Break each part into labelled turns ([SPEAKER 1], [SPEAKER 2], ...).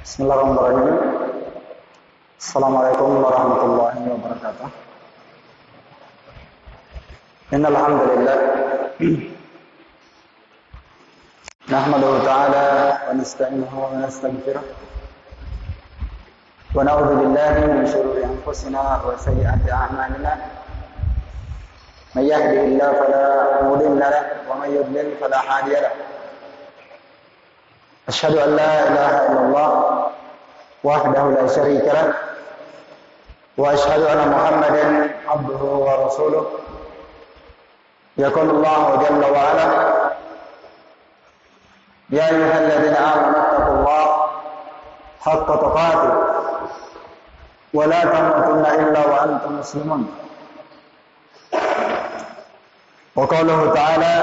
[SPEAKER 1] Bismillahirrahmanirrahim. Assalamualaikum warahmatullahi wabarakatuh. Innal hamdalillah nahmaduhu ta'ala wa nasta'inuhu wa nastaghfiruh wa na'udzu billahi min shururi anfusina wa sayyiati a'malina. May yahdihillahu fala mudilla lahu wa may yudlil fala hadiya lahu. Asyhadu an la ilaha illallah wahdahu la syarika lah wa asyhadu anna Muhammadan abduhu wa rasuluh. Yaqulu Allah jalla wa ala ya ayyuhalladzina amanu taqullaha haqqa tuqatih wa la tamutunna illa wa antum muslimun. Wa qawluhu ta'ala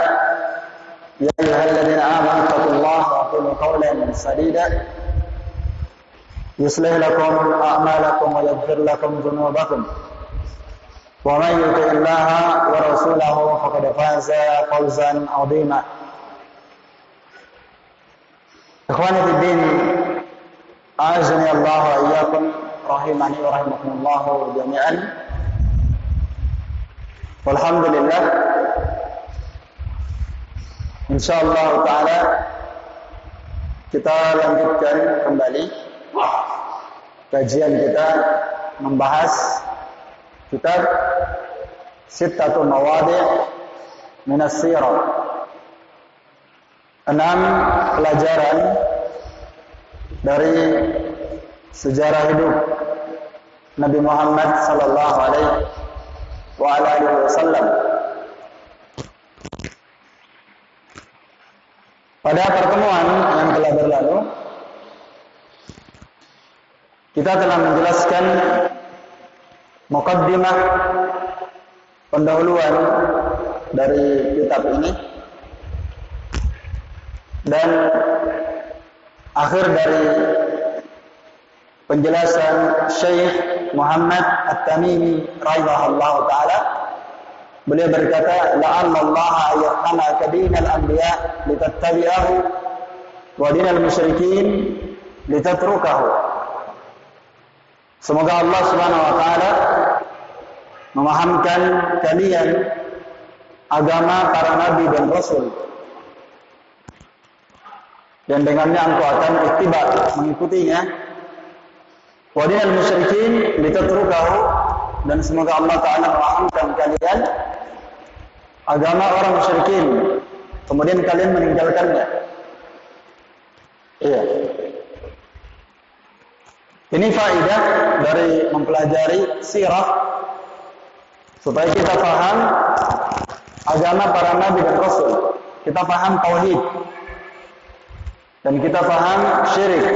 [SPEAKER 1] ya ayyuhalladzina amanu taqullaha wa qulu qawlan sadida yuslih lakum a'malakum wa yaghfir lakum dhunubakum wa may yuti'illaha wa rasulahu faqad faza fawzan 'azima. Ikhwani fid din, a'azzani Allah wa iyyakum, rahimani wa rahimakumullah jami'an. Walhamdulillah, insyaallah taala kita lanjutkan kembali kajian kita membahas kitab Sittatu Mawadi' min as-Sirah. 6 pelajaran dari sejarah hidup Nabi Muhammad sallallahu alaihi wasallam. Pada pertemuan yang telah berlalu, kita telah menjelaskan muqaddimah, pendahuluan dari kitab ini, dan akhir dari penjelasan Syekh Muhammad At-Tamimi rahimahullah ta'ala. Beliau berkata, la'allallaha ayyahana dinal anbiya litattabi'ahu wa dinal musyrikin litatrukahu. Semoga Allah Subhanahu wa taala memahamkan kalian agama para nabi dan rasul, dan dengannya engkau akan ittiba, mengikutinya. Wa dinal musyrikin litatrukahu, dan semoga Allah taala memahamkan kalian agama orang musyrikin, kemudian kalian meninggalkannya. Iya. Ini faedah dari mempelajari sirah, supaya kita paham agama para nabi dan rasul, kita paham tauhid, dan kita paham syirik.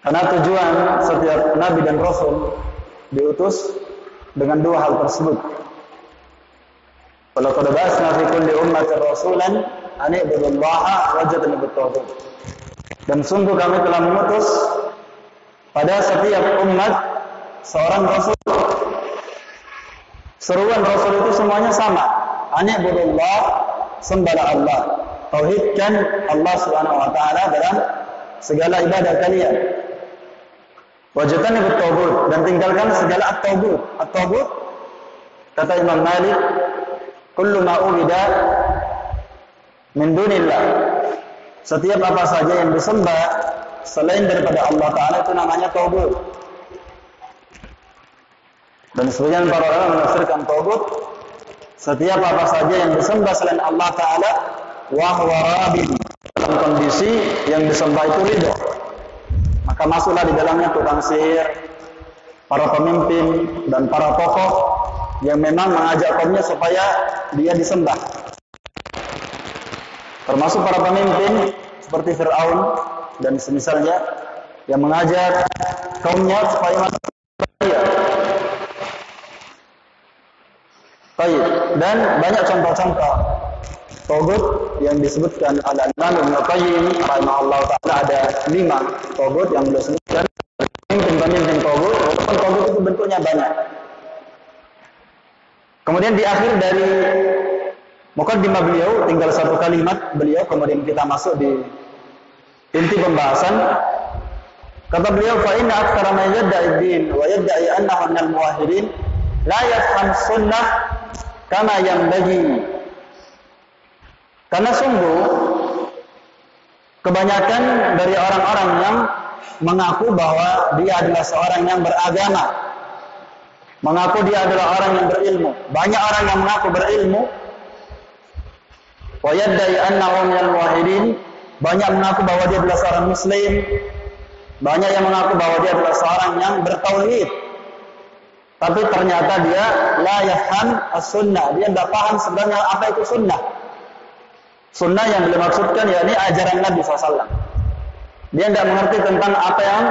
[SPEAKER 1] Karena tujuan setiap nabi dan rasul diutus dengan 2 hal tersebut. Walaqad ba'atsna fi kulli ummatin rasulan an i'budullaha wajtanibut taghut. Dan sungguh kami telah mengutus pada setiap umat seorang rasul. Seruan rasul itu semuanya sama. Ani'budullah, sembahlah Allah. Tauhidkan Allah Subhanahu wa taala dalam segala ibadah kalian. Wajtanibut taghut, dan tinggalkan segala at-taghut. At-taghut, kata Imam Malik, kullu ma ubida min dunillah. Setiap apa saja yang disembah selain daripada Allah Ta'ala itu namanya taghut. Dan sebagian para ulama menafsirkan taghut, setiap apa saja yang disembah selain Allah Ta'ala wa huwa rabin, dalam kondisi yang disembah itu ridho, maka masuklah di dalamnya tukang sihir, para pemimpin, dan para tokoh yang memang mengajak kaumnya supaya dia disembah. Termasuk para pemimpin seperti Fir'aun dan semisalnya, yang mengajak kaumnya supaya masuk dia. Baik, dan banyak contoh-contoh taghut yang disebutkan oleh Imam Ibnu Qayyim rahimahullah taala. Ada 5 taghut yang beliau sebutkan, pemimpin taghut, walaupun taghut itu bentuknya banyak. Kemudian di akhir dari muqaddimah beliau tinggal 1 kalimat beliau, kemudian kita masuk di inti pembahasan. Kata beliau, fa inna aktsara man yadda'i ad-din wa yadda'i annahu minal muwahhidin la yafham sunnah kama yanbaghi. Karena sungguh kebanyakan dari orang-orang yang mengaku bahwa dia adalah seorang yang beragama, mengaku dia adalah orang yang berilmu. Banyak orang yang mengaku berilmu, wa yadda'i annahu minal muwahhidin, banyak mengaku bahwa dia adalah seorang muslim, banyak yang mengaku bahwa dia adalah seorang yang bertauhid. Tapi ternyata dia la yafham as-sunnah, dia tidak paham sebenarnya apa itu sunnah. Sunnah yang dimaksudkan yakni ajaran Nabi SAW. Dia tidak mengerti tentang apa yang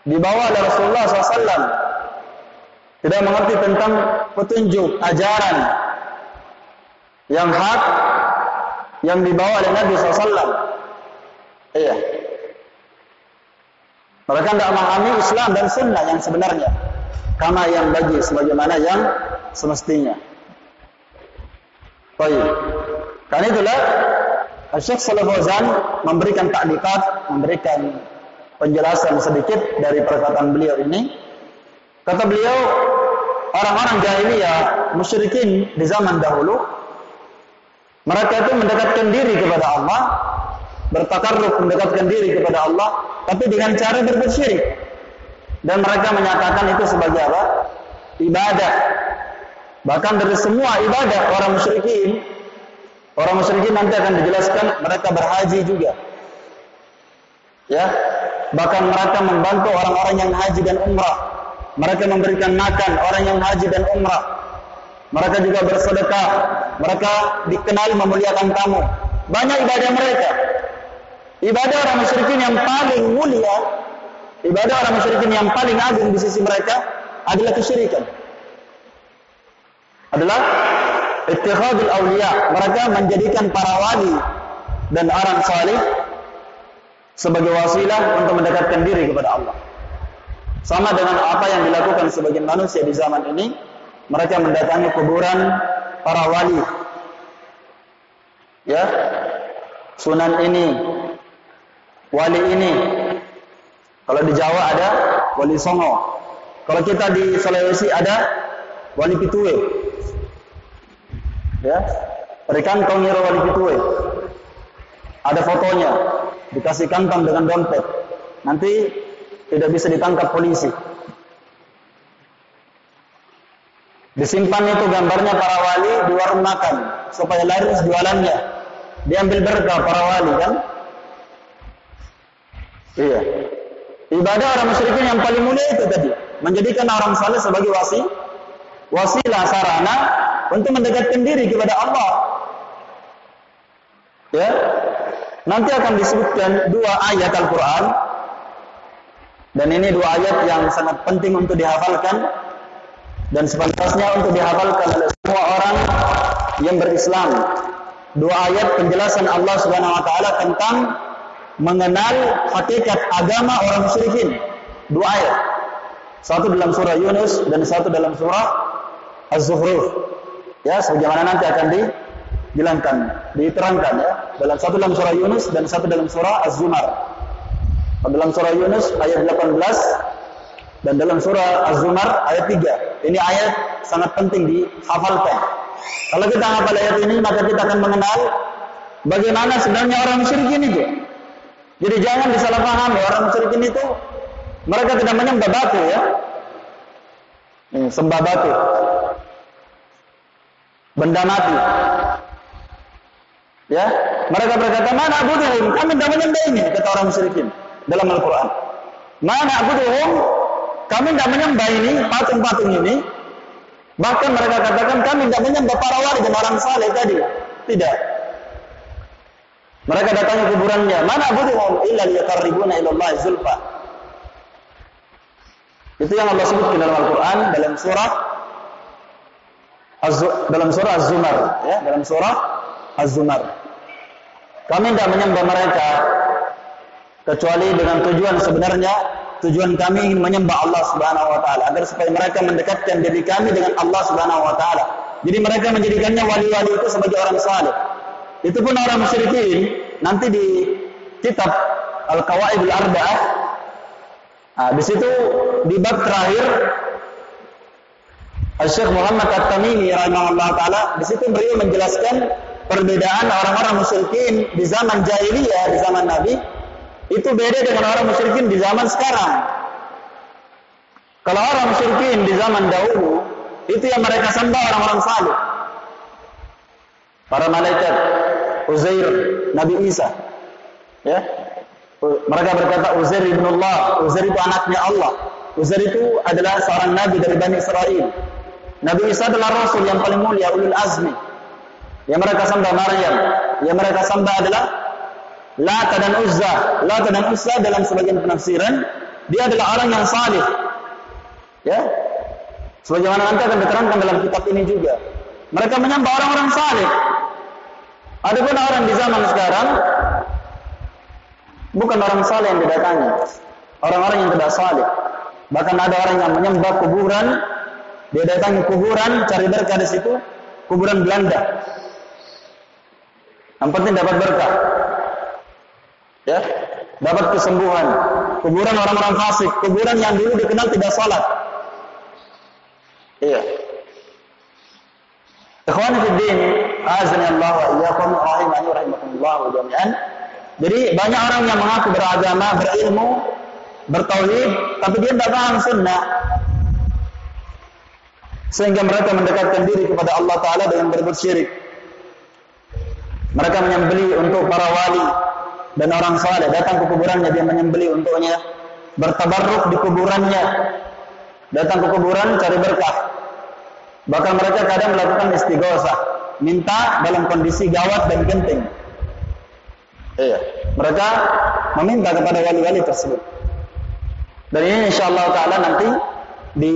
[SPEAKER 1] dibawa oleh Rasulullah SAW. Tidak mengerti tentang petunjuk, ajaran yang hak yang dibawa oleh Nabi SAW. Iya. Mereka tidak memahami Islam dan sunnah yang sebenarnya. Kama yang bagi, sebagaimana yang semestinya. Baik. Karena itulah Syekh Shalih Fauzan memberikan ta'liqat, memberikan penjelasan sedikit dari perkataan beliau ini. Kata beliau, orang-orang jahiliyah, musyrikin di zaman dahulu, mereka itu mendekatkan diri kepada Allah, bertakarrub mendekatkan diri kepada Allah, tapi dengan cara berbuat syirik. Dan mereka menyatakan itu sebagai apa? Ibadah. Bahkan dari semua ibadah orang musyrikin nanti akan dijelaskan mereka berhaji juga. Ya, bahkan mereka membantu orang-orang yang haji dan umrah. Mereka memberikan makan orang yang haji dan umrah. Mereka juga bersedekah. Mereka dikenal memuliakan tamu. Banyak ibadah mereka. Ibadah orang musyrikin yang paling mulia, ibadah orang musyrikin yang paling agung di sisi mereka adalah kesyirikan. Adalah ittikhadul awliya. Mereka menjadikan para wali dan orang salih sebagai wasilah untuk mendekatkan diri kepada Allah. Sama dengan apa yang dilakukan sebagian manusia di zaman ini, mereka mendatangi kuburan para wali. Ya, Sunan ini, wali ini. Kalau di Jawa ada Wali Songo. Kalau kita di Sulawesi ada Wali Pituwe. Ya, Perikan Kongiro Wali Pituwe. Ada fotonya, dikasih kantong dengan dompet. Nanti tidak bisa ditangkap polisi. Disimpan itu gambarnya para wali di warung makan supaya laris jualannya. Diambil berkah para wali kan? Iya. Ibadah orang musyrikin yang paling mulia itu tadi, menjadikan orang saleh sebagai wasilah sarana untuk mendekatkan diri kepada Allah. Ya. Nanti akan disebutkan dua ayat Al-Qur'an. Dan ini dua ayat yang sangat penting untuk dihafalkan dan sepantasnya untuk dihafalkan oleh semua orang yang berislam. Dua ayat penjelasan Allah Subhanahu wa taala tentang mengenal hakikat agama orang musyrikin. Dua ayat. Satu dalam surah Yunus dan satu dalam surah Az-Zukhruf. Ya, sebagaimana nanti akan dijelaskan, diterangkan ya. Satu dalam surah Yunus dan satu dalam surah Az-Zumar. Dalam surah Yunus ayat 18 dan dalam surah Az-Zumar ayat 3. Ini ayat sangat penting dihafalkan. Kalau kita hafal ayat ini, maka kita akan mengenal bagaimana sebenarnya orang musyrikin itu. Jadi jangan disalahpahami, orang musyrikin itu mereka tidak menyembah batu ya. Sembah batu. Benda mati. Ya, mereka berkata, "Mana abuduhum? Kami tidak menyembah ini," kata orang musyrikin dalam Al-Quran. "Mana abuduhum? Kami tidak menyembah ini, patung-patung ini." Bahkan mereka katakan, "Kami tidak menyembah para wali dan orang saleh tadi." Tidak. Mereka datangi kuburannya. "Mana abuduhum illa liyaqarribuna ila Allah zulfa." Itu yang Allah sebutkan dalam Al-Quran dalam surah Az-Zumar, ya, dalam surah Az-Zumar. Kami tidak menyembah mereka kecuali dengan tujuan sebenarnya, tujuan kami ingin menyembah Allah Subhanahu wa taala agar supaya mereka mendekatkan diri kami dengan Allah Subhanahu wa taala. Jadi mereka menjadikannya wali-wali itu sebagai orang saleh. Itu pun orang musyrikin nanti di kitab Al-Qawaidul Arba'ah Nah, di situ di bab terakhir Syekh Muhammad At-Tamimi rahimahullah taala, di situ beliau menjelaskan perbedaan orang-orang musyrikin di zaman jahiliyah, di zaman Nabi, itu beda dengan orang musyrikin di zaman sekarang. Kalau orang musyrikin di zaman dahulu, itu yang mereka sembah orang-orang saleh. Para malaikat, Uzair, Nabi Isa. Ya. Mereka berkata Uzair ibnullah, Uzair itu anaknya Allah. Uzair itu adalah seorang nabi dari Bani Israel. Nabi Isa adalah Rasul yang paling mulia, ulul azmi. Yang mereka sembah Maryam. Yang mereka sembah adalah Lata dan Uzza. Lata dan Uzza dalam sebagian penafsiran, dia adalah orang yang salih. Ya, sebagaimana nanti akan diterangkan dalam kitab ini juga. Mereka menyembah orang-orang salih. Adapun orang di zaman sekarang, bukan orang salih yang didatangi, orang-orang yang tidak salih. Bahkan ada orang yang menyembah kuburan. Dia datangi kuburan, cari berkah di situ, kuburan Belanda. Yang penting dapat berkah, ya, dapat kesembuhan. Kuburan orang-orang fasik, kuburan yang dulu dikenal tidak salat. Iya. Ikhwani fi din, azani Allah wa iyyakum rahimani wa rahimakumullah jami'an. Jadi banyak orang yang mengaku beragama, berilmu, bertauhid, tapi dia tidak paham sunnah. Sehingga mereka mendekatkan diri kepada Allah Ta'ala dengan berbuat syirik. Mereka menyembelih untuk para wali dan orang saleh, datang ke kuburannya, dia menyembelih untuknya, bertabarruk di kuburannya, datang ke kuburan cari berkah. Bahkan mereka kadang melakukan istighosah, minta dalam kondisi gawat dan genting. Iya, mereka meminta kepada wali-wali tersebut. Dan ini insyaallah Ta'ala nanti di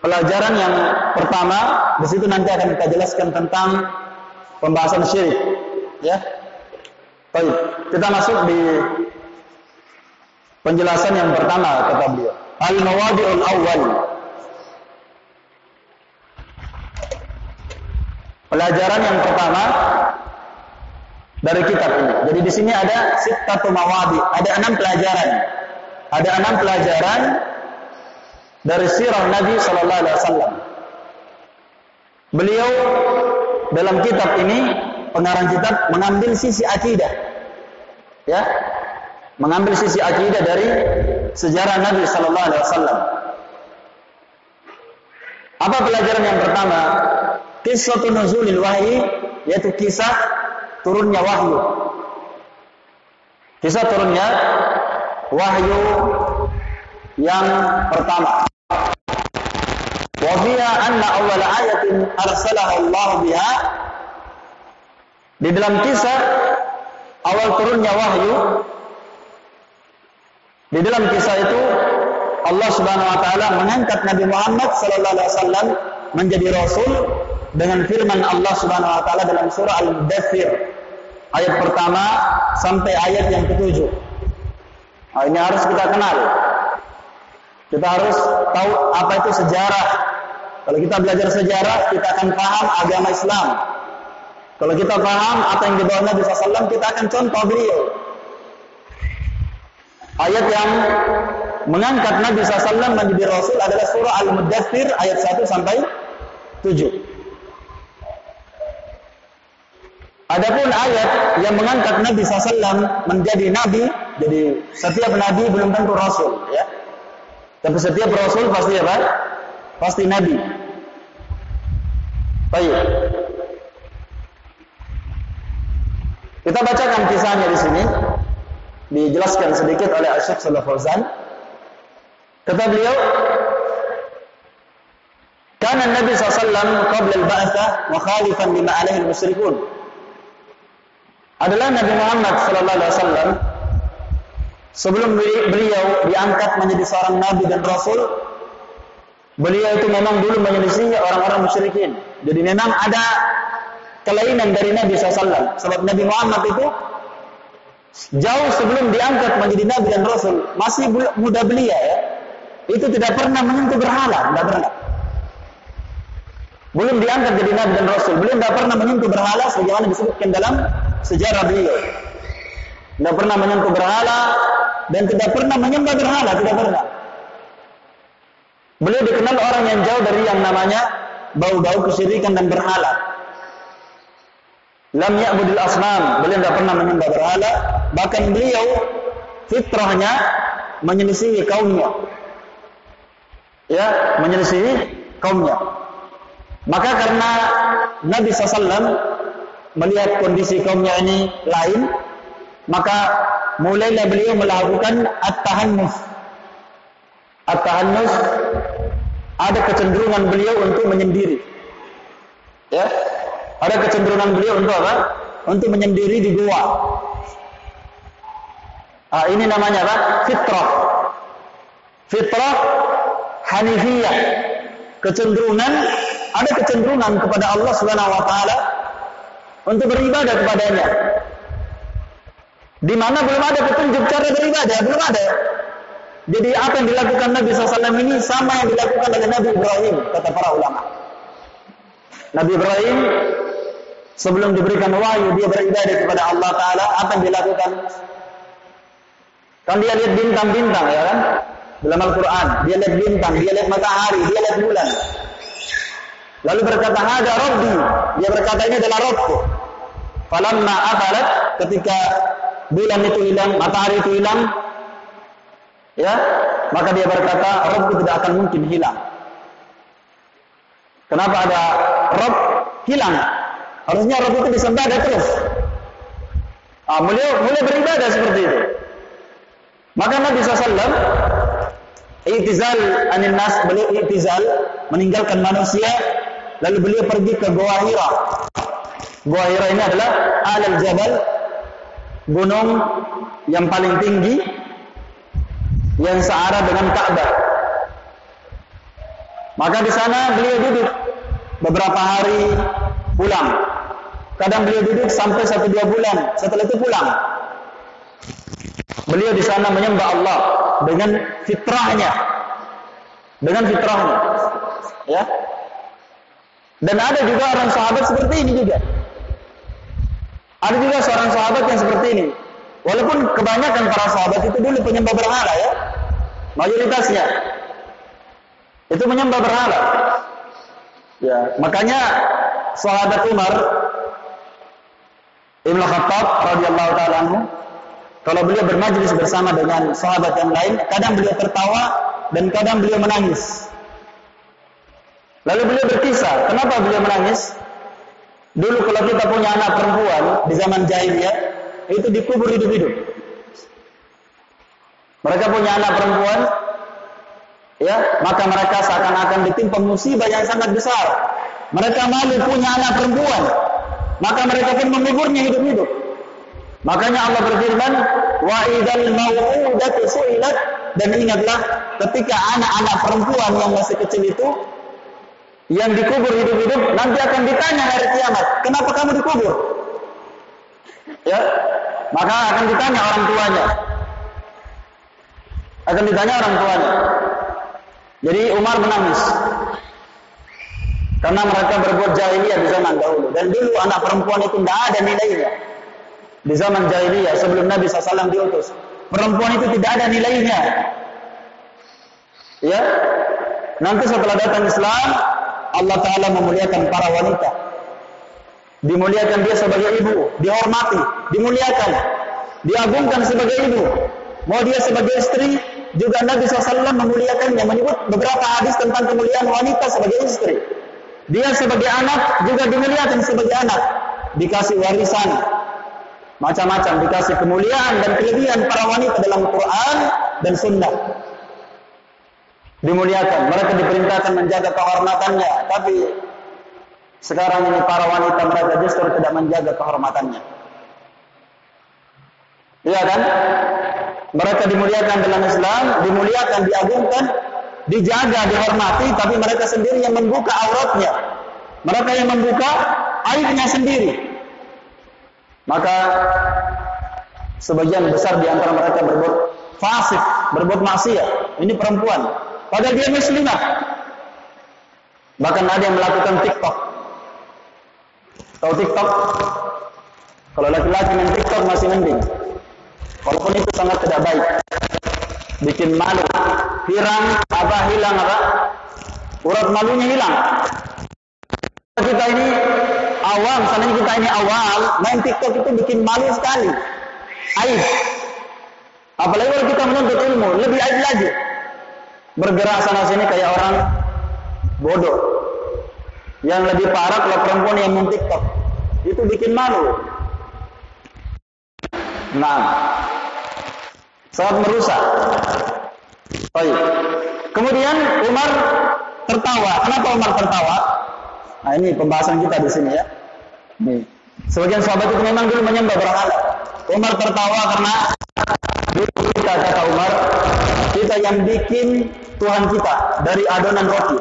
[SPEAKER 1] pelajaran yang pertama, di situ nanti akan kita jelaskan tentang pembahasan syirik. Ya. Baik, kita masuk di penjelasan yang pertama kata beliau. Al-mawadi'ul awwal. Pelajaran yang pertama dari kitab ini. Jadi di sini ada sittatu mawadi', ada 6 pelajaran. Ada 6 pelajaran dari sirah Nabi sallallahu alaihi wasallam. Beliau dalam kitab ini, pengarang kitab mengambil sisi akidah. Ya. Mengambil sisi akidah dari sejarah Nabi sallallahu alaihi wasallam. Apa pelajaran yang pertama? Kisah nuzulil wahyi, yaitu kisah turunnya wahyu. Kisah turunnya wahyu yang pertama. Wa fiha anna awwal ayatin arsalaha Allah biha. Di dalam kisah awal turunnya wahyu, di dalam kisah itu Allah Subhanahu wa taala mengangkat Nabi Muhammad sallallahu alaihi wasallam menjadi rasul dengan firman Allah Subhanahu wa taala dalam surah Al-Mudaththir ayat pertama sampai ayat yang ke-7. Nah, ini harus kita kenal. Kita harus tahu apa itu sejarah. Kalau kita belajar sejarah, kita akan paham agama Islam. Kalau kita paham apa yang dibawa Nabi SAW, kita akan contoh beliau. Ayat yang mengangkat Nabi SAW menjadi Rasul adalah surah Al-Mudaththir ayat 1 sampai 7. Adapun ayat yang mengangkat Nabi SAW menjadi Nabi, jadi setiap Nabi belum tentu Rasul, ya. Tapi setiap Rasul pasti apa? Pasti Nabi. Baik. Kita bacakan kisahnya di sini. Dijelaskan sedikit oleh Syekh Shalih Fauzan. Kata beliau, "Kana Nabi SAW qabla al-ba'tsah mukhalifan lima alaihi al-musyrikun." Adalah Nabi Muhammad sallallahu alaihi wasallam sebelum beliau diangkat menjadi seorang nabi dan rasul, beliau itu memang dulu menyelisih orang-orang musyrikin. Jadi memang ada kelainan dari Nabi SAW. Sebab Nabi Muhammad itu jauh sebelum diangkat menjadi nabi dan rasul, masih muda belia, ya, itu tidak pernah menyentuh berhala, tidak pernah. Belum diangkat jadi nabi dan rasul, beliau tidak pernah menyentuh berhala sebagaimana disebutkan dalam sejarah beliau. Tidak pernah menyentuh berhala, dan tidak pernah menyembah berhala, tidak pernah. Beliau dikenal orang yang jauh dari yang namanya bau-bau kesyirikan dan berhala. Lam ya'budil asnam, beliau tidak pernah menyembah berhala, bahkan beliau fitrahnya menyelisihi kaumnya. Ya, menyelisihi kaumnya. Maka karena Nabi SAW melihat kondisi kaumnya ini lain, maka mulailah beliau melakukan at-tahannus. At-tahannus, ada kecenderungan beliau untuk menyendiri. Ya, ada kecenderungan beliau untuk apa? Untuk menyendiri di gua. Ini namanya apa? Fitrah. Fitrah Hanifiyah. Kecenderungan, ada kecenderungan kepada Allah Subhanahu wa taala untuk beribadah kepadanya. Di mana belum ada petunjuk cara beribadah, belum ada. Jadi apa yang dilakukan Nabi SAW ini sama yang dilakukan oleh Nabi Ibrahim, kata para ulama. Nabi Ibrahim sebelum diberikan wahyu dia beribadah kepada Allah Taala. Apa yang dilakukan? Kan dia lihat bintang-bintang, ya kan? Dalam Al-Quran, dia lihat bintang, dia lihat matahari, dia lihat bulan. Lalu berkata, "Hada Rabbi." Dia berkata, ini adalah Rabbku. Falamma afalat, ketika bulan itu hilang, matahari itu hilang, ya, maka dia berkata, Rabbku tidak akan mungkin hilang. Kenapa ada Rabb hilang? Harusnya Rabb itu disembah terus. Mulai beribadah seperti itu. Maka Nabi SAW i'tizal anin nas, beliau i'tizal, meninggalkan manusia, lalu beliau pergi ke Gua Hira. Gua Hira ini adalah alal jabal, gunung yang paling tinggi yang searah dengan Ka'bah. Maka di sana beliau duduk beberapa hari, pulang. Kadang beliau duduk sampai 1-2 bulan, setelah itu pulang. Beliau di sana menyembah Allah dengan fitrahnya. Dengan fitrahnya. Ya. Dan ada juga orang sahabat seperti ini juga. Ada juga seorang sahabat yang seperti ini. Walaupun kebanyakan para sahabat itu dulu penyembah berhala, ya. Mayoritasnya itu menyembah berhala. Ya, makanya sahabat Umar Ibnu Khattab radhiyallahu taala anhu, kalau beliau bermajlis bersama dengan sahabat yang lain, kadang beliau tertawa dan kadang beliau menangis. Lalu beliau berkisah, kenapa beliau menangis? Dulu kalau kita punya anak perempuan di zaman jahiliyah, itu dikubur hidup-hidup. Mereka punya anak perempuan, ya, maka mereka seakan-akan ditimpa musibah yang sangat besar. Mereka malu punya anak perempuan, maka mereka pun menguburnya hidup-hidup. Makanya Allah berfirman, wa idzal mau'udatu su'ilat, dan ingatlah ketika anak-anak perempuan yang masih kecil itu yang dikubur hidup-hidup nanti akan ditanya hari kiamat, kenapa kamu dikubur? Ya, maka akan ditanya orang tuanya. Akan ditanya orang tuanya. Jadi Umar menangis karena mereka berbuat jahiliyah di zaman dahulu. Dan dulu anak perempuan itu tidak ada nilainya. Di zaman jahiliyah sebelum Nabi SAW diutus, perempuan itu tidak ada nilainya. Ya, nanti setelah datang Islam, Allah Ta'ala memuliakan para wanita. Dimuliakan dia sebagai ibu, dihormati, dimuliakan, diagungkan sebagai ibu. Mau dia sebagai istri, juga Nabi SAW memuliakannya, menyebut beberapa hadis tentang kemuliaan wanita sebagai istri. Dia sebagai anak juga dimuliakan sebagai anak, dikasih warisan, macam-macam, dikasih kemuliaan dan kelebihan para wanita dalam Quran dan Sunnah. Dimuliakan, mereka diperintahkan menjaga kehormatannya, tapi sekarang ini para wanita mereka justru tidak menjaga kehormatannya. Iya kan? Mereka dimuliakan dalam Islam, dimuliakan, diagungkan, dijaga, dihormati, tapi mereka sendiri yang membuka auratnya. Mereka yang membuka aibnya sendiri. Maka sebagian besar di antara mereka berbuat fasik, berbuat maksiat. Ini perempuan, padahal dia muslimah. Bahkan ada yang melakukan TikTok. Tahu TikTok? Kalau laki-laki main TikTok masih mending. Walaupun itu sangat tidak baik. bikin malu, hilang apa? Urat malunya hilang. Kita ini awam, misalnya kita ini awam, main TikTok itu bikin malu sekali, aib. Apalagi kalau kita menuntut ilmu, lebih aib lagi. Bergerak sana sini kayak orang bodoh. Yang lebih parah kalau perempuan yang main TikTok, itu bikin malu. Nah, sangat merusak. Baik. Kemudian Umar tertawa. Kenapa Umar tertawa? Nah, ini pembahasan kita di sini ya. Nih. Sebagian sahabat itu memang dulu menyembah berhala. Umar tertawa karena dulu kita, kata Umar, kita yang bikin Tuhan kita dari adonan roti.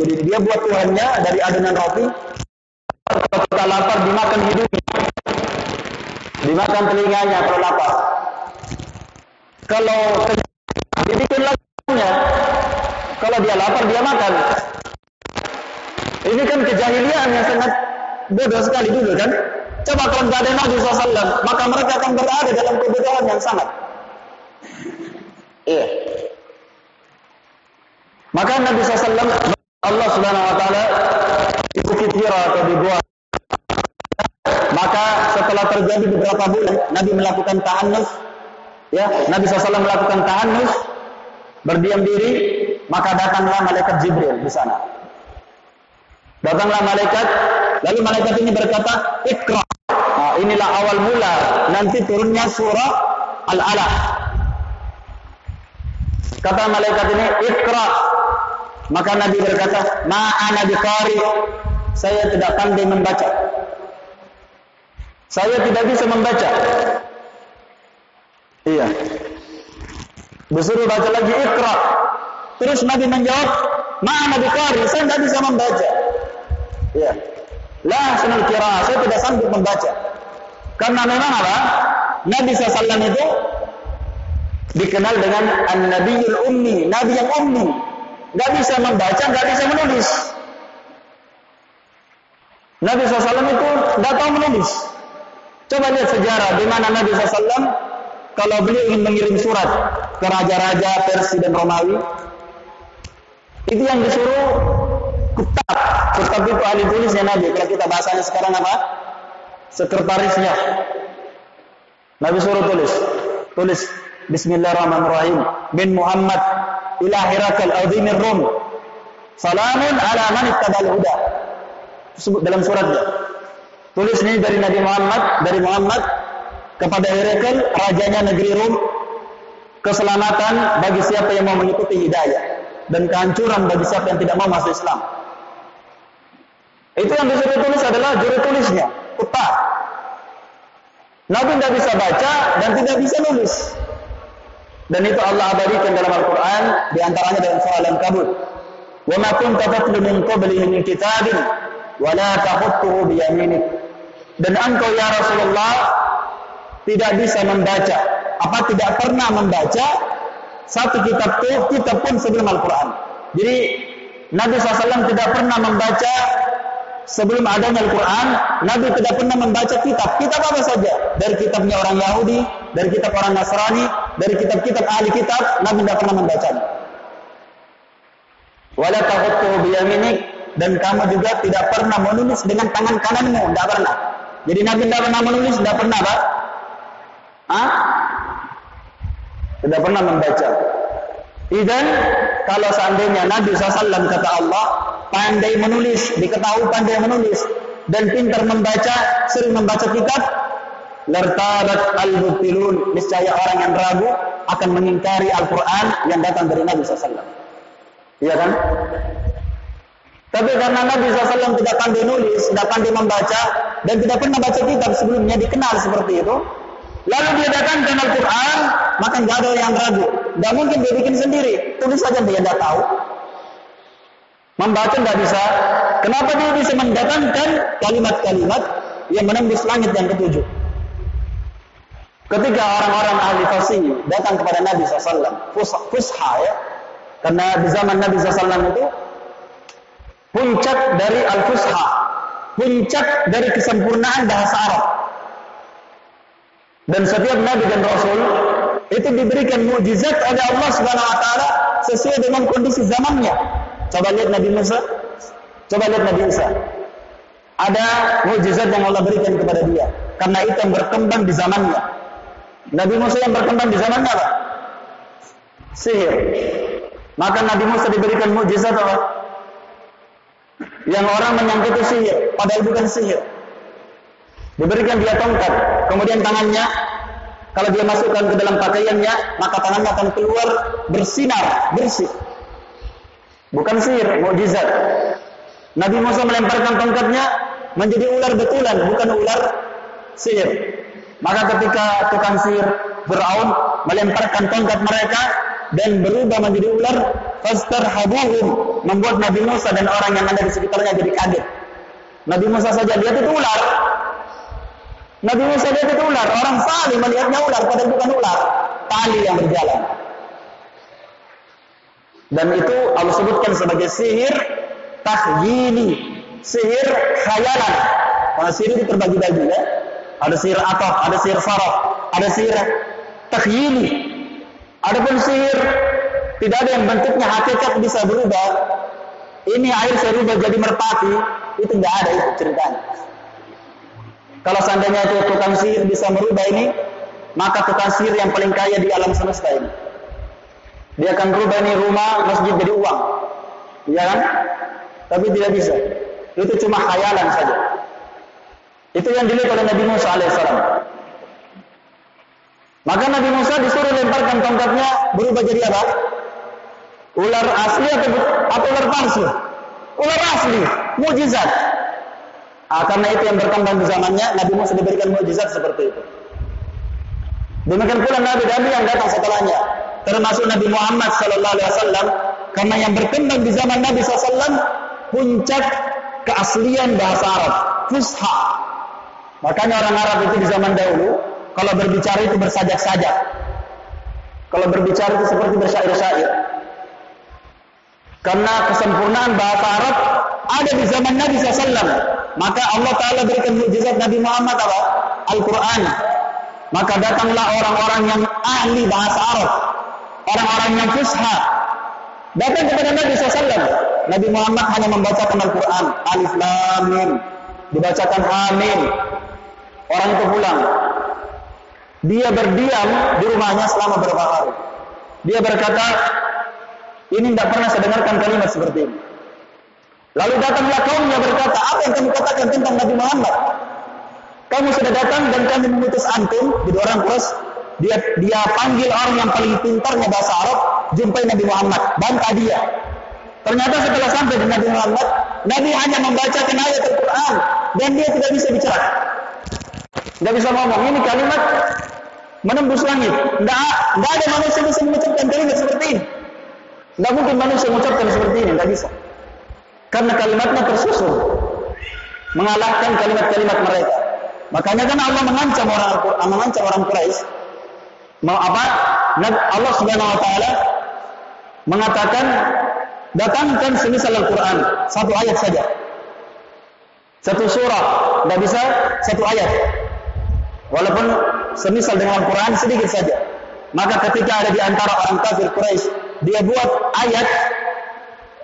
[SPEAKER 1] Jadi dia buat Tuhannya dari adonan roti. Kalau kita lapar dimakan hidungnya, dimakan telinganya kalau lapar. Kalau dibikin lagunya, kalau dia lapar dia makan. Ini kan kejahilian yang sangat bodoh sekali dulu kan. Coba kalau tidak ada Nabi SAW, maka mereka akan berada dalam kebodohan yang sangat. Iya. Maka Nabi SAW, Allah Subhanahu Wa Taala di Bukit Hira atau di Gua. Maka setelah terjadi beberapa bulan, Nabi melakukan ta'annus. Ya, Nabi SAW melakukan ta'annus, berdiam diri, maka datanglah malaikat Jibril di sana. Datanglah malaikat, lalu malaikat ini berkata, "Iqra." Nah, inilah awal mula nanti turunnya surah Al-Alaq. Kata malaikat ini, "Iqra." Maka Nabi berkata, "Ma ana biqari." Saya tidak pandai membaca. Saya tidak bisa membaca. Iya. Disuruh baca lagi, "Iqra." Terus Nabi menjawab, "Ma ana biqari." Saya tidak bisa membaca. Ya. La sunul qiraah, saya tidak sanggup membaca. Karena memang apa? Nabi SAW itu dikenal dengan An-Nabiyul Ummi, Nabi yang ummi. Enggak bisa membaca, enggak bisa menulis. Nabi SAW itu enggak tahu menulis. Coba lihat sejarah di mana Nabi SAW kalau beliau ingin mengirim surat ke raja-raja Persia dan Romawi, itu yang disuruh kutab. Kutab itu ahli tulisnya Nabi. Kalau kita bahasanya sekarang apa? Sekretarisnya. Nabi suruh tulis Bismillahirrahmanirrahim bin Muhammad ila Hirakal Azimir Rum. Salamun ala man ittaba'al huda. Sebut dalam suratnya. Tulis ini dari Nabi Muhammad kepada Hirakal, rajanya negeri Rum. Keselamatan bagi siapa yang mau mengikuti hidayah dan kehancuran bagi siapa yang tidak mau masuk Islam. Itu yang disuruh tulis adalah juru tulisnya, kutab. Nabi tidak bisa baca dan tidak bisa nulis. Dan itu Allah abadikan dalam Al-Quran, diantaranya dalam surah Al-Ankabut. Wa ma kunta tatlu min qablihi min kitabin wa la takhuttuhu bi yaminik. Dan engkau ya Rasulullah tidak bisa membaca, tidak pernah membaca satu kitab pun sebelum Al-Quran. Jadi Nabi SAW tidak pernah membaca sebelum adanya Al-Quran. Nabi tidak pernah membaca kitab apa saja, dari kitabnya orang Yahudi, dari kitab orang Nasrani, dari kitab-kitab ahli kitab. Nabi tidak pernah membacanya. Wala takhuttuhu biyaminik, dan kamu juga tidak pernah menulis dengan tangan kananmu, tidak pernah. Jadi Nabi tidak pernah menulis, tidak pernah apa? Tidak pernah membaca. Dan kalau seandainya Nabi SAW, kata Allah, pandai menulis, diketahui pandai menulis dan pintar membaca, sering membaca kitab, lartabat al-mubtilun, niscaya orang yang ragu akan mengingkari Al-Quran yang datang dari Nabi SAW. Iya kan? Tapi karena Nabi SAW tidak pandai nulis, tidak pandai membaca, dan tidak pernah baca kitab sebelumnya dikenal seperti itu, lalu dia datangkan Al-Quran, maka nggak ada yang ragu. Nggak mungkin dia bikin sendiri, tulis saja dia tidak tahu. Membaca nggak bisa. Kenapa dia bisa mendatangkan kalimat-kalimat yang menembus langit yang ketujuh? Ketika orang-orang ahli fasih datang kepada Nabi SAW, fusha ya, karena di zaman Nabi SAW itu puncak dari al-fusha, puncak dari kesempurnaan bahasa Arab. Dan setiap Nabi dan Rasul itu diberikan mukjizat oleh Allah Subhanahu wa taala sesuai dengan kondisi zamannya. Coba lihat Nabi Musa, coba lihat Nabi Isa. Ada mukjizat yang Allah berikan kepada dia karena itu yang berkembang di zamannya. Nabi Musa yang berkembang di zamannya apa? Sihir. Maka Nabi Musa diberikan mukjizat apa? Yang orang menyangka itu sihir, padahal bukan sihir. Diberikan dia tongkat, kemudian tangannya kalau dia masukkan ke dalam pakaiannya, maka tangannya akan keluar bersinar, bersih. Bukan sihir, mukjizat. Nabi Musa melemparkan tongkatnya menjadi ular betulan, bukan ular sihir. Maka ketika tukang sihir Fir'aun melemparkan tongkat mereka dan berubah menjadi ular, fastarhabuhum, membuat Nabi Musa dan orang yang ada di sekitarnya jadi kaget. Nabi Musa saja lihat itu ular. Nabi Musa lihat itu ular, orang Salih melihatnya ular, padahal bukan ular, tali yang berjalan. Dan itu Allah sebutkan sebagai sihir takhyili, sihir khayalan. Karena sihir itu terbagi-bagi ya. Ada sihir ataf, ada sihir saraf, ada sihir takhyili. Adapun sihir tidak ada yang bentuknya hakikat bisa berubah. Ini air saya rubah jadi merpati, itu tidak ada itu ceritanya. Kalau seandainya itu tukang sihir bisa merubah ini, maka tukang sihir yang paling kaya di alam semesta ini. Dia akan rubah ini rumah, masjid jadi uang. Iya kan? Tapi tidak bisa. Itu cuma khayalan saja. Itu yang dilihat oleh Nabi Musa alaihissalam. Maka Nabi Musa disuruh lemparkan tongkatnya berubah jadi apa? Ular asli atau ular palsu? Ular asli, mukjizat. Karena itu yang berkembang di zamannya, Nabi Musa diberikan mukjizat seperti itu. Demikian pula nabi-nabi yang datang setelahnya, termasuk Nabi Muhammad sallallahu alaihi wasallam, karena yang berkembang di zaman Nabi SAW puncak keaslian bahasa Arab, fusha. Makanya orang Arab itu di zaman dahulu kalau berbicara itu bersajak-sajak. Kalau berbicara itu seperti bersyair-syair. Karena kesempurnaan bahasa Arab ada di zaman Nabi SAW. Maka Allah Ta'ala berikan mukjizat Nabi Muhammad apa? Al-Quran. Maka datanglah orang-orang yang ahli bahasa Arab, orang-orang yang fusha, datang kepada Nabi SAW. Nabi Muhammad hanya membacakan Al-Quran, Alif Lam Mim, dibacakan Amin. Orang itu pulang. Dia berdiam di rumahnya selama beberapa hari. Dia berkata, ini tidak pernah saya dengarkan kalimat seperti ini. Lalu datanglah kaumnya berkata, apa yang kamu katakan tentang Nabi Muhammad? Kamu sudah datang dan kami mengutus antum, jadi orang Quraisy, dia panggil orang yang paling pintarnya bahasa Arab, jumpai Nabi Muhammad, bantah dia. Ternyata setelah sampai di Nabi Muhammad, Nabi hanya membacakan ayat Al-Quran dan dia tidak bisa bicara, tidak bisa ngomong. Ini kalimat menembus langit. Tidak ada manusia yang bisa mengucapkan kalimat seperti ini. Tidak mungkin manusia mengucapkan seperti ini, tidak bisa. Karena kalimatnya tersusun, mengalahkan kalimat-kalimat mereka. Makanya kan Allah mengancam orang Quraisy. Mau apa? Allah Subhanahu wa taala mengatakan, datangkan semisal Al-Quran, satu ayat saja. Satu surah, tidak bisa satu ayat. Walaupun semisal dengan Al-Quran sedikit saja. Maka ketika ada di antara orang kafir Quraisy, dia buat ayat,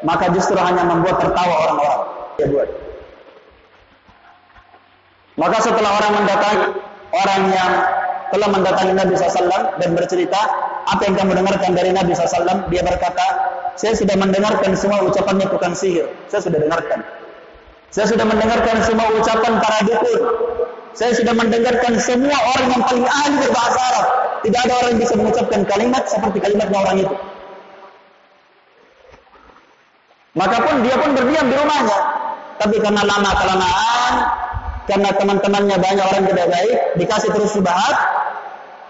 [SPEAKER 1] maka justru hanya membuat tertawa orang-orang. Dia buat. Maka setelah orang yang telah mendatangi Nabi SAW dan bercerita, apa yang kamu dengarkan dari Nabi SAW? Dia berkata, saya sudah mendengarkan semua ucapannya tukang sihir. Saya sudah dengarkan. Saya sudah mendengarkan semua ucapan para dukun. Saya sudah mendengarkan semua orang yang paling ahli berbahasa Arab. Tidak ada orang yang bisa mengucapkan kalimat seperti kalimatnya orang itu. Maka pun dia pun berdiam di rumahnya. Tapi karena lama-kelamaan, karena teman-temannya banyak orang tidak baik, dikasih terus syubhat,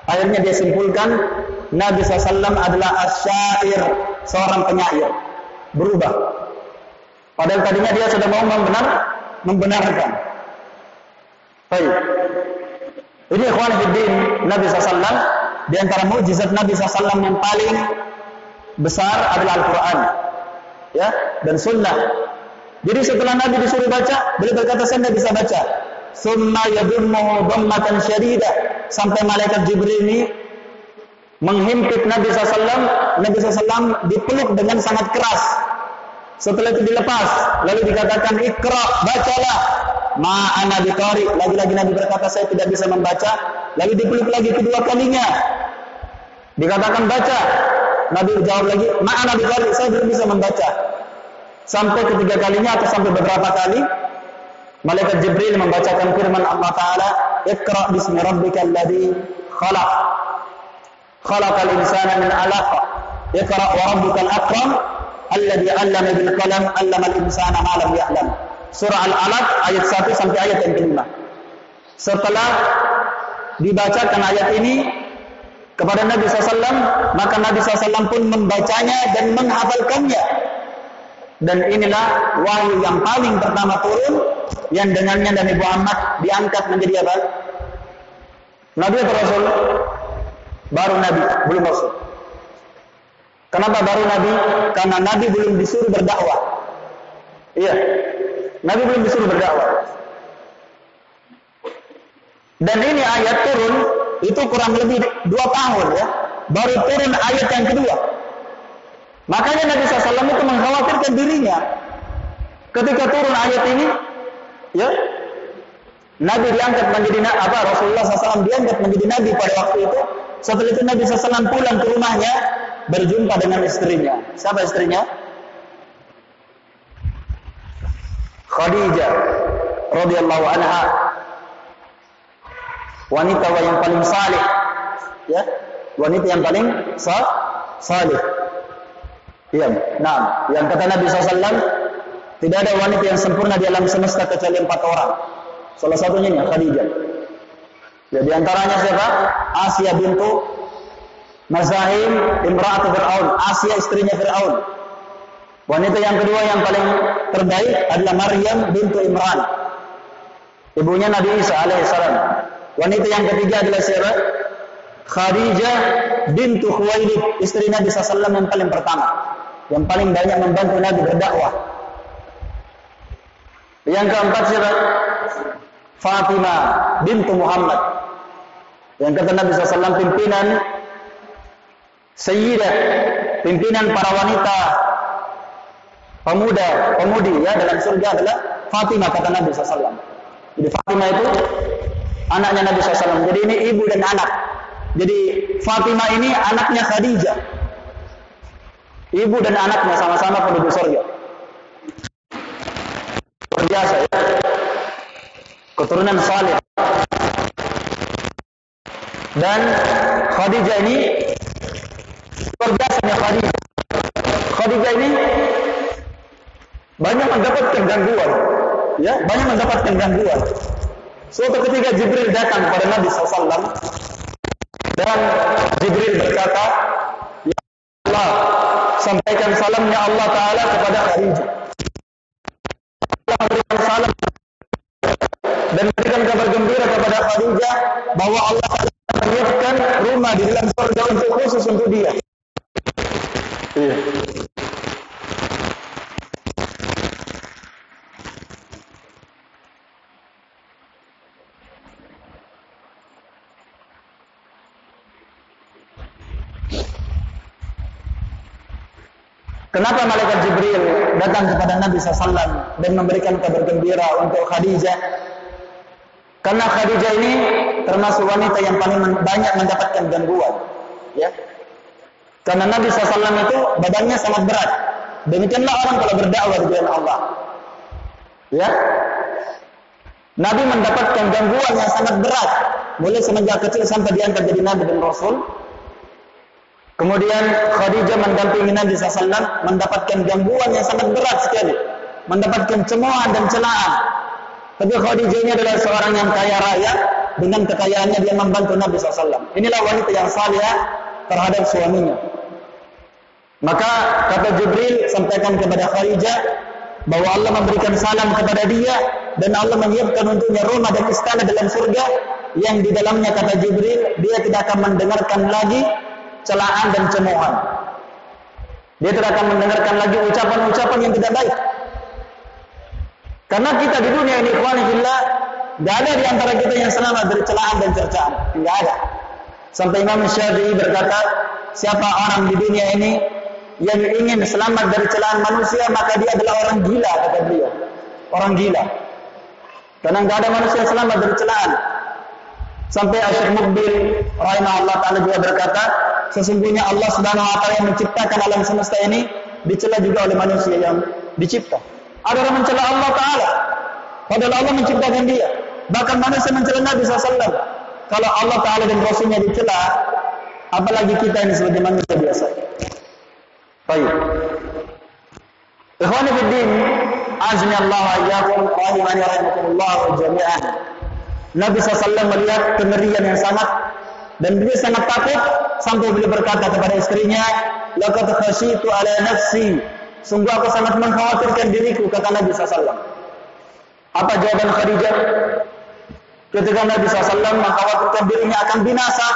[SPEAKER 1] akhirnya dia simpulkan Nabi SAW adalah asyair, seorang penyair. Berubah. Padahal tadinya dia sudah mau membenarkan. Baik. Ini ikhwan fiddin, Nabi SAW, di antara mukjizat Nabi SAW yang paling besar adalah Al-Quran, ya, dan Sunnah. Jadi setelah Nabi disuruh baca, beliau berkata, saya tidak bisa baca. Summa yadummu dhammatan syadidah, sampai malaikat Jibril ini menghimpit Nabi SAW. Nabi SAW dipeluk dengan sangat keras. Setelah itu dilepas, lalu dikatakan Iqra, bacalah. Ma ana biqari. Lagi-lagi Nabi berkata, saya tidak bisa membaca. Lalu dipeluk lagi kedua kalinya, dikatakan baca. Nabi jawab lagi, ma ana biqari, saya belum bisa membaca. Sampai ketiga kalinya atau sampai beberapa kali, malaikat Jibril membacakan firman Allah Ta'ala, Iqra bismi rabbikal ladzi khalaq, khalaqal insana min 'alaq, Iqra wa rabbukal akram alladzi 'allama bil qalam 'allamal insana ma lam ya'lam. Surah Al-Alaq ayat 1 sampai ayat yang kelima. Setelah dibacakan ayat ini kepada Nabi SAW, maka Nabi SAW pun membacanya dan menghafalkannya. Dan inilah wahyu yang paling pertama turun, yang dengannya Nabi Muhammad diangkat menjadi apa? Nabi atau Rasul? Baru Nabi, belum Rasul. Kenapa baru Nabi? Karena Nabi belum disuruh berdakwah. Iya, Nabi belum disuruh berdakwah. Dan ini ayat turun itu kurang lebih 2 tahun ya, baru turun ayat yang kedua. Makanya Nabi SAW itu mengkhawatirkan dirinya ketika turun ayat ini, ya, Nabi diangkat menjadi Rasulullah SAW diangkat menjadi Nabi pada waktu itu. Setelah itu Nabi SAW pulang ke rumahnya, berjumpa dengan istrinya. Siapa istrinya? Khadijah radhiyallahu anha, wanita yang paling saleh, ya, wanita yang paling saleh. Iya, nah, yang kata Nabi SAW, tidak ada wanita yang sempurna di alam semesta kecuali 4 orang. Salah satunya ini Khadijah. Jadi antaranya siapa? Asia bintu Mazahim imra'atu Fir'aun, Asia istrinya Fir'aun. Wanita yang kedua yang paling terbaik adalah Maryam bintu Imran, ibunya Nabi Isa alaihissalam. Wanita yang ketiga adalah siapa? Khadijah bintu Khuwailid, istri Nabi SAW yang paling pertama, yang paling banyak membantu Nabi berdakwah. Yang keempat siapa? Fatimah bintu Muhammad, yang kata Nabi SAW pimpinan Sayyidah, pimpinan para wanita pemudi ya dalam surga adalah Fatimah, kata Nabi SAW. Jadi Fatimah itu anaknya Nabi SAW. Jadi ini ibu dan anak. Jadi Fatimah ini anaknya Khadijah. Ibu dan anaknya sama-sama penduduk surga. Biasa ya. Keturunan saleh. Dan Khadijah ini luar biasanya Khadijah. Khadijah ini banyak mendapatkan gangguan, ya, banyak mendapatkan gangguan. Suatu ketika Jibril datang kepada Nabi SAW dan Jibril berkata, ya Allah, sampaikan salamnya Allah Ta'ala kepada Khadijah. Allah memberikan salam dan memberikan kabar gembira kepada Khadijah bahwa Allah Ta'ala menyiapkan rumah di dalam surga untuk khusus untuk dia. Iya. Kenapa malaikat Jibril datang kepada Nabi SAW dan memberikan kabar gembira untuk Khadijah? Karena Khadijah ini termasuk wanita yang paling banyak mendapatkan gangguan, ya. Karena Nabi SAW itu badannya sangat berat. Demikianlah orang kalau berdakwah di jalan Allah, ya. Nabi mendapatkan gangguan yang sangat berat, mulai semenjak kecil sampai diangkat jadi Nabi dan Rasul. Kemudian Khadijah mendampingi Nabi SAW mendapatkan gangguan yang sangat berat sekali, mendapatkan cemoohan dan celaan. Tapi Khadijah ini adalah seorang yang kaya raya, dengan kekayaannya dia membantu Nabi SAW. Inilah wanita yang salihah terhadap suaminya. Maka kata Jibril sampaikan kepada Khadijah bahwa Allah memberikan salam kepada dia dan Allah menyiapkan untuknya rumah dan istana dalam surga yang di dalamnya, kata Jibril, dia tidak akan mendengarkan lagi celaan dan cemoohan. Dia tidak akan mendengarkan lagi ucapan-ucapan yang tidak baik. Karena kita di dunia ini, ikhwan fillah, tidak ada di antara kita yang selamat dari celaan dan cercaan. Tidak ada. Sampai Imam Syafi'i berkata, siapa orang di dunia ini yang ingin selamat dari celaan manusia, maka dia adalah orang gila, kata beliau. Orang gila. Karena enggak ada manusia yang selamat dari celaan. Sampai Syekh Mukbil rahimahullah taala juga berkata, sesungguhnya Allah Subhanahu wa taala yang menciptakan alam semesta ini dicela juga oleh manusia yang dicipta. Ada orang mencela Allah taala, padahal Allah menciptakan dia. Bahkan manusia mencela Nabi SAW. Kalau Allah taala dan Rasulnya dicela, apalagi kita ini sebagai manusia biasa. Baik. Ikhwani fid din, azmi Allah wa iyyakum rahimani rahimakumullah jami'an. Nabi SAW melihat kengerian yang sangat, dan beliau sangat takut sampai beliau berkata kepada istrinya, laqad khasyitu ala nafsi, sungguh aku sangat mengkhawatirkan diriku, kata Nabi SAW. Apa jawaban Khadijah? Ketika Nabi SAW mengkhawatirkan dirinya akan binasa,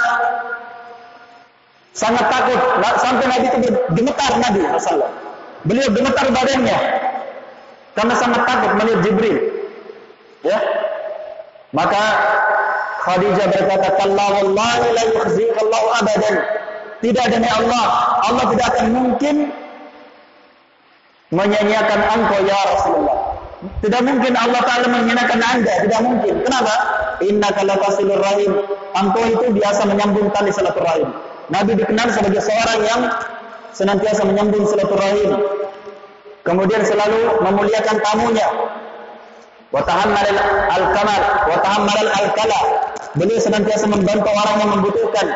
[SPEAKER 1] sangat takut, sampai Nabi itu gemetar Nabi SAW. Beliau gemetar badannya karena sangat takut melihat Jibril. Ya, maka Khadijah berkata, "Kalla wallahi la yukhzika Allah abadan." Tidak demi Allah, Allah tidak akan mungkin menyanyiakan engkau ya Rasulullah. Tidak mungkin Allah Ta'ala menghinakan Anda, tidak mungkin. Kenapa? Innaka latasilur rahim. Engkau itu biasa menyambung tali silaturahim. Nabi dikenal sebagai seorang yang senantiasa menyambung silaturahim. Kemudian selalu memuliakan tamunya. Wa tahammal al-kamal, wa tahammal al-kala. Beliau senantiasa membantu orang yang membutuhkan.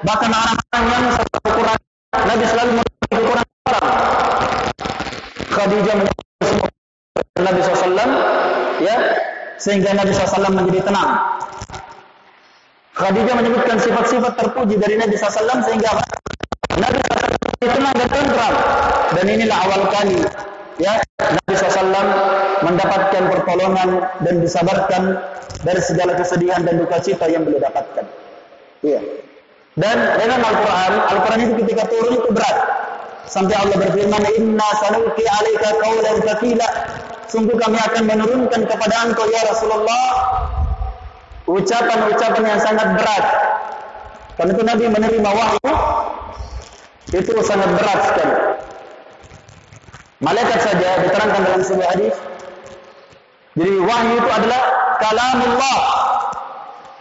[SPEAKER 1] Bahkan orang-orang yang kekurangan, Nabi selalu membantu kekurangan orang. Khadijah menyambut semua Nabi SAW, ya, sehingga Nabi SAW menjadi tenang. Khadijah menyebutkan sifat-sifat terpuji dari Nabi SAW sehingga Nabi SAW menjadi tenang dan tentram. Dan inilah awal kali, ya, Nabi SAW mendapatkan pertolongan dan disabarkan dari segala kesedihan dan duka cita yang beliau dapatkan. Iya. Dan dengan Al-Quran itu ketika turun itu berat. Sampai Allah berfirman, Inna sanulqi alaika qawlan tsaqila. Sungguh kami akan menurunkan kepada engkau ya Rasulullah ucapan-ucapan yang sangat berat. Karena itu Nabi menerima wahyu itu sangat berat sekali. Malaikat saja diterangkan dalam sebuah hadis. Jadi wahyu itu adalah kalamullah.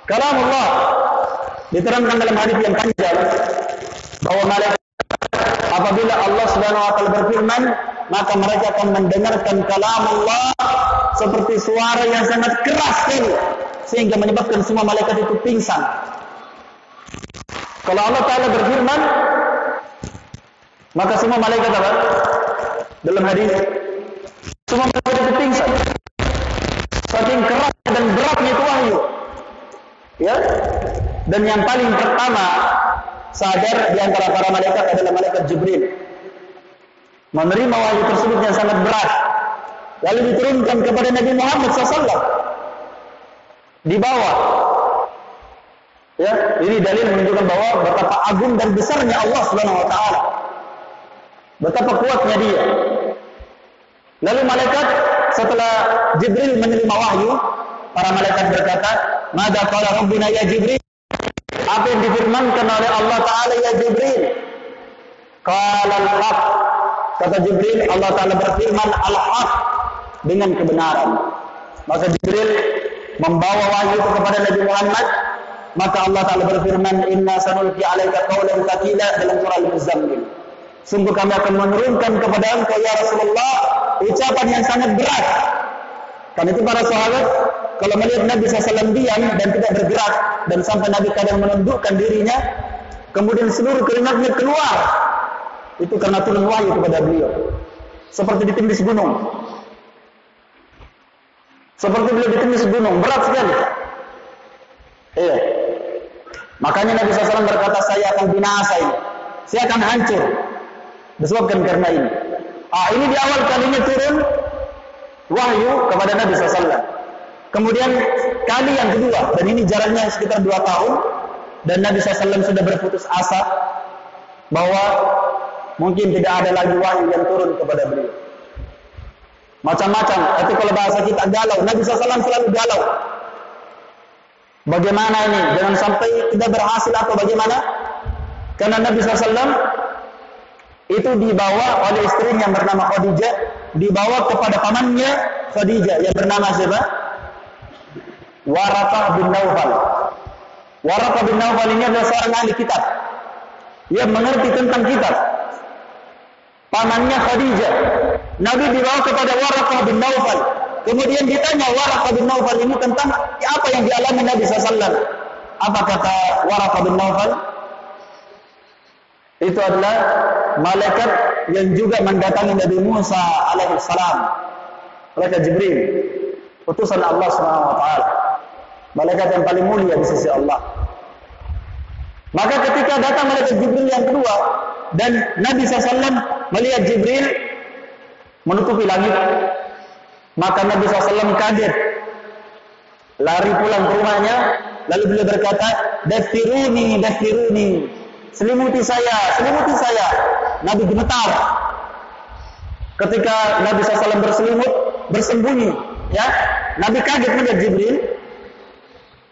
[SPEAKER 1] Kalamullah diterangkan dalam hadis yang panjang bahwa malaikat apabila Allah Subhanahu wa taala berfirman, maka mereka akan mendengarkan kalamullah seperti suara yang sangat keras sekali sehingga menyebabkan semua malaikat itu pingsan. Kalau Allah Taala berfirman, maka semua malaikat apa? Dalam hadis, semua malaikat itu pingsan. Saking keras dan beratnya itu wahyu. Ya. Dan yang paling pertama sadar di antara para malaikat adalah malaikat Jibril. Menerima wahyu tersebut yang sangat berat, lalu diturunkan kepada Nabi Muhammad SAW di bawah. Ya, ini dalil menunjukkan bahwa betapa agung dan besarnya Allah Subhanahu wa taala. Betapa kuatnya Dia. Lalu malaikat setelah Jibril menerima wahyu, para malaikat berkata, "Mada qala rabbuna ya Jibril?" Apa yang difirmankan oleh Allah Taala ya Jibril? Qala al-haq. Kata Jibril, Allah Taala berfirman al-haq, dengan kebenaran. Maka Jibril membawa wahyu itu kepada Nabi Muhammad. Maka Allah Taala berfirman, Inna sanulqi alaika qawlan tsaqila dalam surah Al-Muzammil. Sungguh kami akan menurunkan kepada engkau ya Rasulullah ucapan yang sangat berat. Karena itu para sahabat kalau melihat Nabi SAW diam dan tidak bergerak dan sampai Nabi kadang menundukkan dirinya, kemudian seluruh keringatnya keluar, itu karena turun wahyu kepada beliau. Seperti ditindis gunung. Seperti beliau ditindis gunung, berat sekali. Iya. Makanya Nabi SAW berkata, saya akan binasa ini. Saya akan hancur. Disebabkan karena ini. Ini di awal kalinya turun wahyu kepada Nabi SAW. Kemudian kali yang kedua, dan ini jaraknya sekitar 2 tahun, dan Nabi SAW sudah berputus asa bahwa mungkin tidak ada lagi wahyu yang turun kepada beliau. Macam-macam. Itu kalau bahasa kita galau. Nabi SAW selalu galau. Bagaimana ini? Jangan sampai tidak berhasil atau bagaimana? Karena Nabi SAW itu dibawa oleh istrinya yang bernama Khadijah, dibawa kepada pamannya Khadijah yang bernama siapa? Waraqah bin Naufal. Waraqah bin Naufal ini adalah seorang ahli kitab yang mengerti tentang kitab. Pamannya Khadijah. Nabi dibawa kepada Waraqah bin Naufal. Kemudian ditanya Waraqah bin Naufal ini tentang apa yang dialami Nabi SAW. Apa kata Waraqah bin Naufal? Itu adalah malaikat yang juga mendatangi Nabi Musa alaihissalam. Malaikat Jibril, utusan Allah Subhanahu wa taala. Malaikat yang paling mulia di sisi Allah. Maka ketika datang malaikat Jibril yang kedua dan Nabi SAW melihat Jibril menutupi langit, maka Nabi SAW kaget, lari pulang ke rumahnya, lalu beliau berkata, "Dafiruni, dafiruni." Selimuti saya, selimuti saya. Nabi gemetar. Ketika Nabi SAW berselimut, bersembunyi, ya. Nabi kaget melihat Jibril.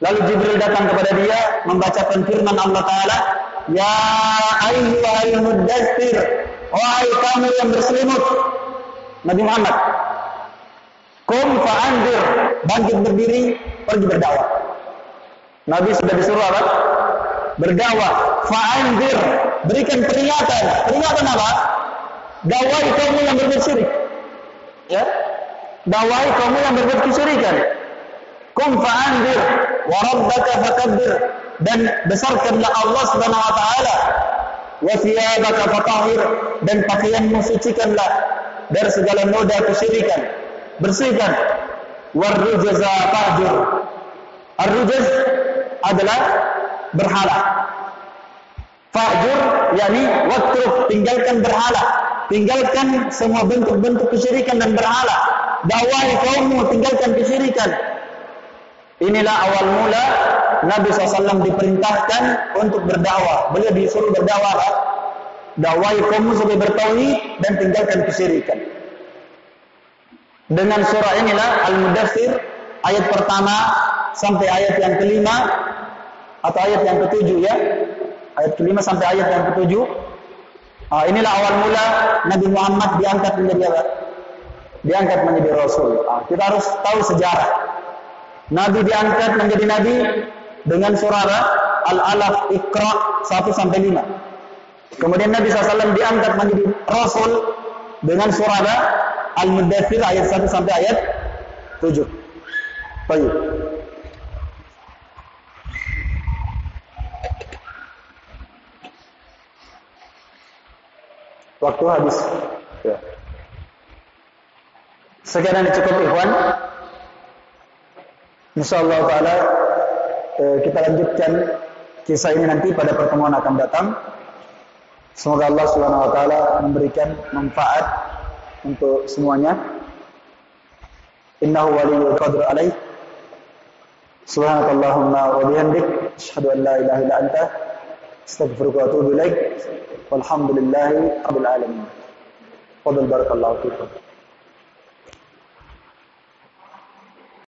[SPEAKER 1] Lalu Jibril datang kepada dia membacakan firman Allah Taala, "Ya ayyuhal muddatsir, wahai kamu yang berselimut." Nabi Muhammad, "Qum fa'anzir," bangkit berdiri, pergi berdakwah. Nabi sudah disuruh apa? Berdakwah. Fa'anzir, berikan peringatan. Peringatan apa? Dakwai kaum yang berbuat syirik. Ya. Dakwai kaum yang berbuat kesyirikan. Qum fa'anzir wa rabbaka fakabbir, dan besarkanlah Allah Subhanahu wa taala. Wa thiyabaka fatahhir, dan pakaianmu sucikanlah dari segala noda kesyirikan. Bersihkan. Warrujaza fahjur. Ar-rujaz adalah berhala. Fahjur yakni watruk, tinggalkan berhala, tinggalkan semua bentuk-bentuk kesyirikan dan berhala. Dakwai kaummu, tinggalkan kesyirikan. Inilah awal mula Nabi SAW diperintahkan untuk berdakwah. Beliau disuruh berdakwah, dakwai kaummu supaya bertauhid dan tinggalkan kesyirikan. Dengan surah inilah Al-Mudaththir, ayat pertama sampai ayat yang kelima atau ayat yang ketujuh, ya, ayat kelima sampai ayat yang ketujuh. Inilah awal mula Nabi Muhammad diangkat menjadi apa? Diangkat menjadi Rasul. Kita harus tahu sejarah. Nabi diangkat menjadi Nabi dengan surah Al-Alaq, Iqra 1 sampai 5. Kemudian Nabi SAW diangkat menjadi Rasul dengan surah Al-Mudaththir ayat 1 sampai ayat 7. Baik. Waktu habis. Ya. Sekian cukup ikhwan. Insyaallah taala kita lanjutkan kisah ini nanti pada pertemuan akan datang. Semoga Allah Subhanahu wa taala memberikan manfaat untuk semuanya. Innahu waliyyul qadri alaih. Subhanakallahumma wa bihamdik, asyhadu an la ilaha illa anta, astaghfiruka wa atubu ilaik. Walhamdulillahi rabbil alamin. Fadl barakallahu fikum.